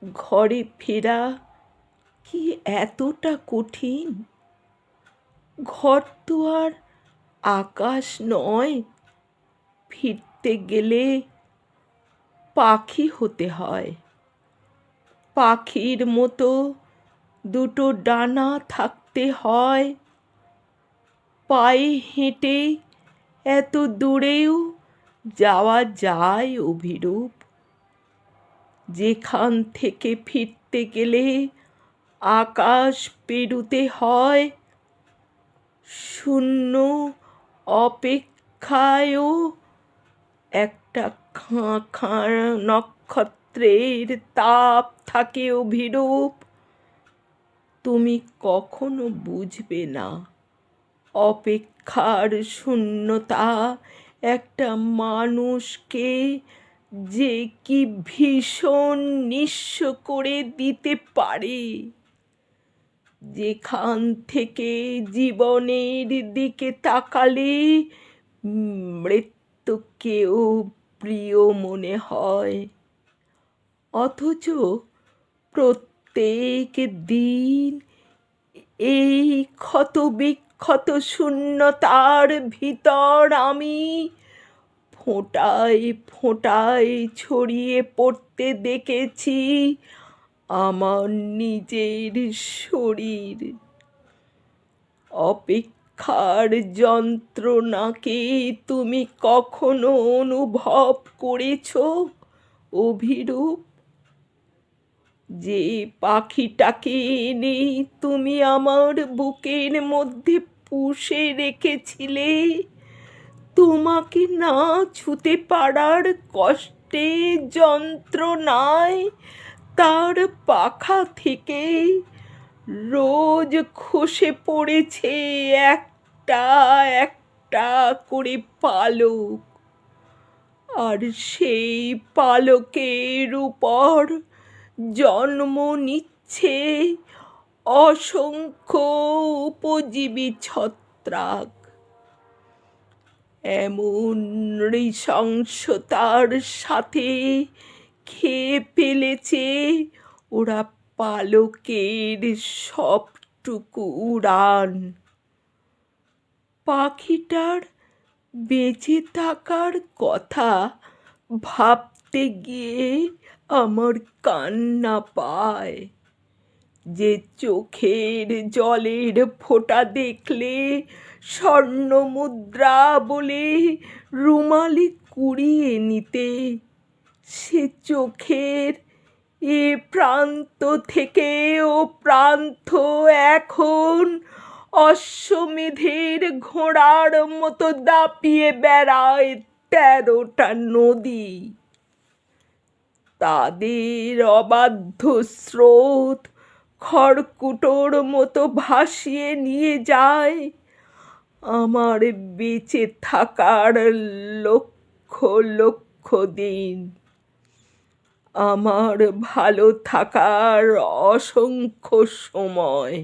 ঘরে ফেরা কি এতটা কঠিন? ঘর তো আর আকাশ নয়, ফিরতে গেলে পাখি হতে হয়। পাখির মতো দুটো ডানা থাকতে হয়। পায়ে হেঁটে এত দূরেও যাওয়া যায় অভিরূপ। যেখান থেকে ফিরতে গেলে আকাশ পেরুতে হয়। শূন্য অপেক্ষায়ও একটা খাঁ খাঁ নক্ষত্রের তাপ থাকে অভিরূপ। তুমি কখনো বুঝবে না অপেক্ষার শূন্যতা একটা মানুষকে যে কি ভীষণ নিঃস্ব করে দিতে পারে। যেখান থেকে জীবনের দিকে তাকালে মৃত্যুকেও প্রিয় মনে হয়, অথচ প্রত্যেক দিন এই ক্ষত বিক্ষত শূন্যতার ভিতর আমি ফোঁটায় ফোঁটায় ছড়িয়ে পড়তে দেখেছি আমার নিজের শরীর। অপেক্ষার যন্ত্রণাকে তুমি কখনো অনুভব করেছ অভিরূপ? যে পাখিটাকে এনে তুমি আমার বুকের মধ্যে পুষে রেখেছিলে, তোমাকে না ছুতে পারার কষ্টে যন্ত্রণায় তার পাখা থেকে রোজ খসে পড়েছে একটা একটা করে পালক। আর সেই পালকের উপর জন্ম নিচ্ছে অসংখ্য উপজীবী ছত্রাক। এমন নৃশংসতার সাথে খেয়ে ফেলেছে ওরা পালকের সবটুকু উড়ান। পাখিটার বেঁচে থাকার কথা ভাবতে গিয়ে আমার কান্না পায়। যে চোখের জলের ফোঁটা দেখলে স্বর্ণ মুদ্রা বলে রুমালে কুড়িয়ে নিতে, সে চোখের এ প্রান্ত থেকে ও প্রান্ত এখন অশ্বমেধের ঘোড়ার মতো দাপিয়ে বেড়ায় 13টা নদী। তাদের অবাধ্য স্রোত খড়কুটোর মতো ভাসিয়ে নিয়ে যায় আমার বেঁচে থাকার লক্ষ লক্ষ দিন, আমার ভালো থাকার অসংখ্য সময়।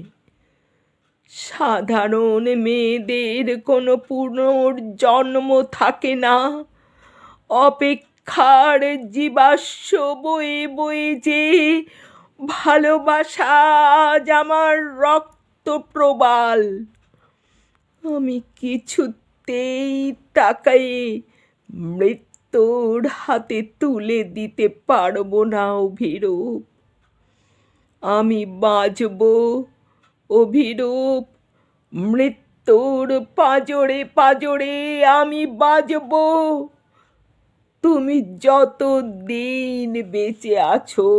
সাধারণ মেয়েদের কোনো পুনর্জন্ম থাকে না। অপেক্ষার জীবাশ্ম বয়ে বয়ে যে ভালোবাসা আজ আমার রক্ত প্রবাল, আমি কিছুতেই তাকে মৃত্যুর হাতে তুলে দিতে পারবো না অভিরূপ। আমি বাঁচব অভিরূপ, মৃত্যুর পাঁজরে পাঁজরে আমি বাঁচব। তুমি যত দিন বেঁচে আছো।